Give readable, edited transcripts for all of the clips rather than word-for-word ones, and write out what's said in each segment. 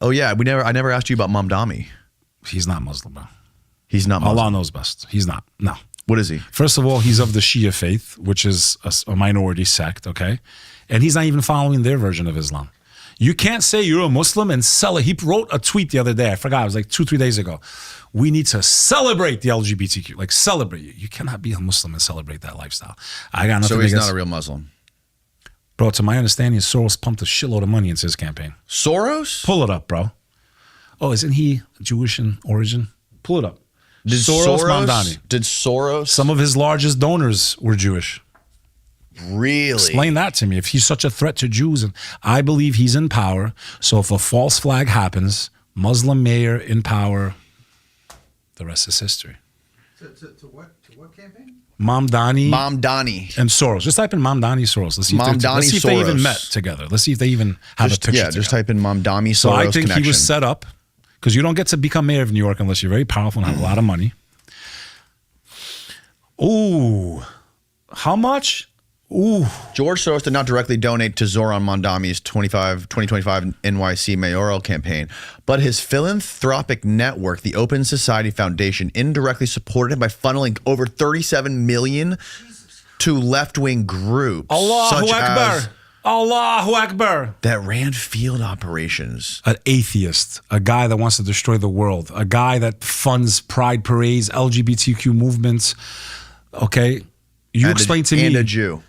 Oh yeah, I never asked you about Mamdani. He's not Muslim, bro. He's not Muslim. Allah knows best. He's not. No. What is he? First of all, he's of the Shia faith, which is a minority sect, okay? And he's not even following their version of Islam. You can't say you're a Muslim and sell it. He wrote a tweet the other day. I forgot. It was like 2-3 days ago. We need to celebrate the LGBTQ. Like, celebrate. You cannot be a Muslim and celebrate that lifestyle. I got nothing. So he's not a real Muslim. Bro, to my understanding, Soros pumped a shitload of money into his campaign. Soros? Pull it up, bro. Oh, isn't he Jewish in origin? Pull it up. Did Soros Mamdani. Did Soros? Some of his largest donors were Jewish. Really? Explain that to me. If he's such a threat to Jews, and I believe he's in power, so if a false flag happens, Muslim mayor in power, the rest is history. To what campaign? Mamdani And Soros. Just type in Mamdani Soros. Let's see if they even met together. Let's see if they even have a picture together. Just type in Mamdani Soros So I think connection. he was set up, because you don't get to become mayor of New York unless you're very powerful and have a lot of money. Ooh. How much? Ooh. George Soros did not directly donate to Zohran Mamdani's 2025 NYC Mayoral campaign, but his philanthropic network, the Open Society Foundation, indirectly supported him by funneling over $37 million to left-wing groups. Allahu Akbar. Allahu Akbar. That ran field operations. An atheist, a guy that wants to destroy the world, a guy that funds pride parades, LGBTQ movements. Okay? You explain to me. And a Jew.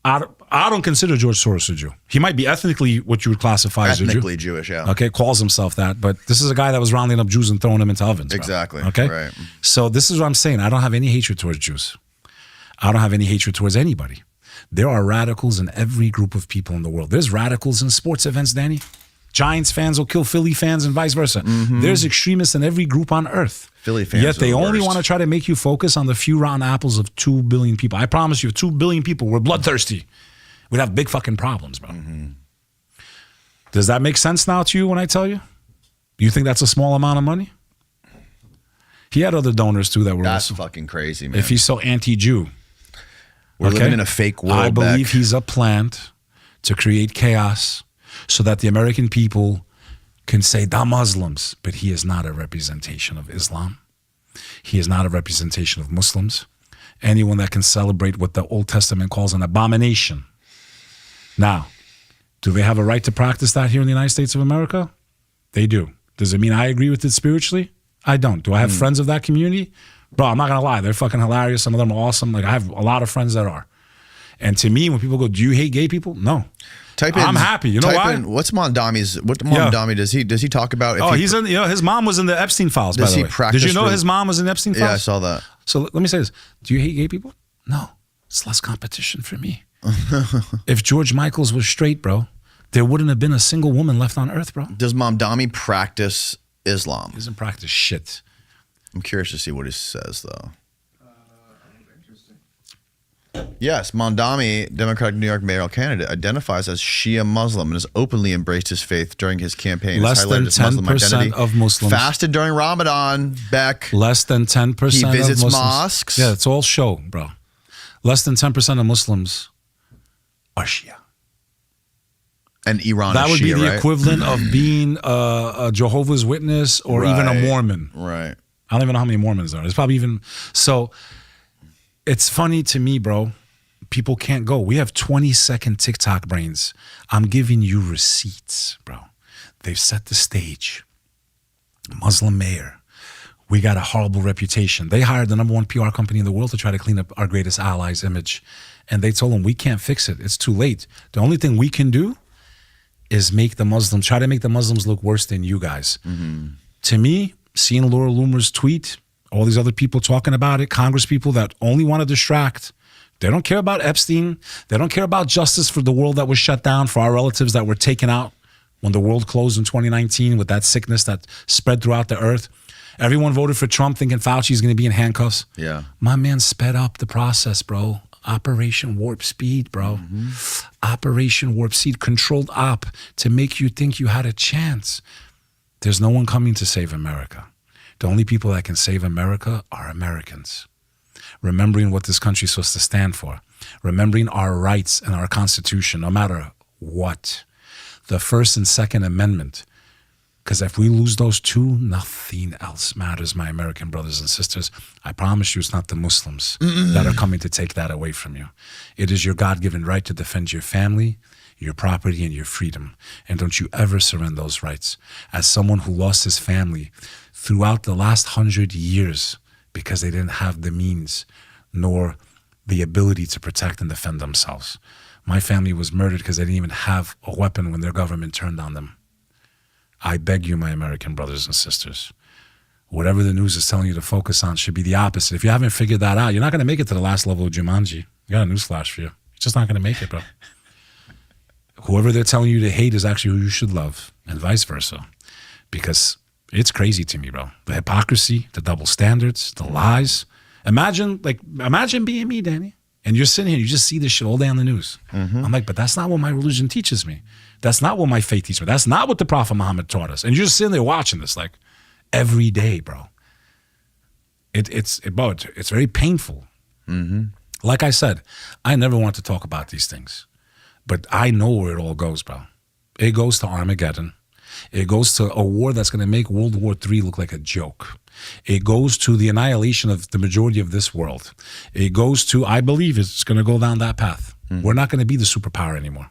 I don't consider George Soros a Jew. He might be ethnically what you would classify as a Jew. Ethnically Jewish, yeah. Okay, calls himself that, but this is a guy that was rounding up Jews and throwing them into ovens. Bro. Exactly. Okay? Right. So this is what I'm saying. I don't have any hatred towards Jews. I don't have any hatred towards anybody. There are radicals in every group of people in the world. There's radicals in sports events, Danny. Giants fans will kill Philly fans and vice versa. There's extremists in every group on earth. Philly fans Yet they are the only worst. want to try to make you focus on the few rotten apples of 2 billion people. I promise you, if 2 billion people were bloodthirsty, we'd have big fucking problems, bro. Does that make sense now to you when I tell you? You think that's a small amount of money? He had other donors too that were That's also, fucking crazy, man. if he's so anti-Jew. We're living in a fake world. I believe Beck. he's a plant to create chaos so that the American people can say, "Da Muslims," but he is not a representation of Islam. He is not a representation of Muslims. Anyone that can celebrate what the Old Testament calls an abomination. Now, do they have a right to practice that here in the United States of America? They do. Does it mean I agree with it spiritually? I don't. Do I have friends of that community? Bro, I'm not going to lie. They're fucking hilarious. Some of them are awesome. Like, I have a lot of friends that are. And to me, when people go, "Do you hate gay people?" No. I'm happy. You know why? What's Mamdani's? What Mamdani does he talk about? He's in. His mom was in the Epstein Files. By the way, did you know his mom was in the Epstein Files? Yeah, I saw that. So let me say this: do you hate gay people? No, it's less competition for me. If George Michaels was straight, bro, there wouldn't have been a single woman left on earth, bro. Does Mamdani practice Islam? He doesn't practice shit. I'm curious to see what he says, though. Yes, Mamdani, Democratic New York mayoral candidate, identifies as Shia Muslim and has openly embraced his faith during his campaign. Less than 10% of Muslims. Fasted during Ramadan, Beck. Less than 10% He visits of Muslims. mosques. Yeah, it's all show, bro. Less than 10% of Muslims are Shia. And Iran That is would Shia, be the right? equivalent of being a Jehovah's Witness or even a Mormon. Right. I don't even know how many Mormons there are. There's probably even... So it's funny to me, bro. People can't go. We have 20-second TikTok brains. I'm giving you receipts, bro. They've set the stage. Muslim mayor. We got a horrible reputation. They hired the #1 PR company in the world to try to clean up our greatest ally's image. And they told them, we can't fix it. It's too late. The only thing we can do is try to make the Muslims look worse than you guys. To me, seeing Laura Loomer's tweet, all these other people talking about it, Congress people that only want to distract. They don't care about Epstein. They don't care about justice for the world that was shut down, for our relatives that were taken out when the world closed in 2019 with that sickness that spread throughout the earth. Everyone voted for Trump thinking Fauci's going to be in handcuffs. Yeah. My man sped up the process, bro. Operation Warp Speed, bro. Operation Warp Speed, controlled op to make you think you had a chance. There's no one coming to save America. The only people that can save America are Americans. Remembering what this country is supposed to stand for. Remembering our rights and our Constitution, no matter what. the First and Second Amendment. Because if we lose those two, nothing else matters, my American brothers and sisters. I promise you it's not the Muslims that are coming to take that away from you. It is your God-given right to defend your family, your property, and your freedom. And don't you ever surrender those rights. As someone who lost his family throughout the last 100 years because they didn't have the means nor the ability to protect and defend themselves. My family was murdered because they didn't even have a weapon when their government turned on them. I beg you, my American brothers and sisters, whatever the news is telling you to focus on should be the opposite. If you haven't figured that out, you're not going to make it to the last level of Jumanji. I got a newsflash for you. You're just not going to make it, bro. Whoever they're telling you to hate is actually who you should love, and vice versa. Because it's crazy to me, bro. The hypocrisy, the double standards, the lies. Imagine being me, Danny. And you're sitting here, you just see this shit all day on the news. I'm like, but that's not what my religion teaches me. That's not what my faith teaches me. That's not what the Prophet Muhammad taught us. And you're just sitting there watching this like every day, bro. It's very painful. Like I said, I never want to talk about these things. But I know where it all goes, bro. It goes to Armageddon. It goes to a war that's going to make World War III look like a joke. It goes to the annihilation of the majority of this world. It goes to, I believe it's going to go down that path. We're not going to be the superpower anymore.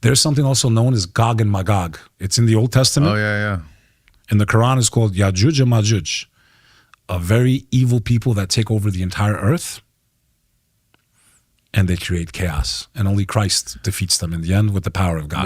There's something also known as Gog and Magog. It's in the Old Testament. Oh, yeah. In the Quran, it's called Yajuj and Majuj, a very evil people that take over the entire earth, and they create chaos. And only Christ defeats them in the end with the power of God.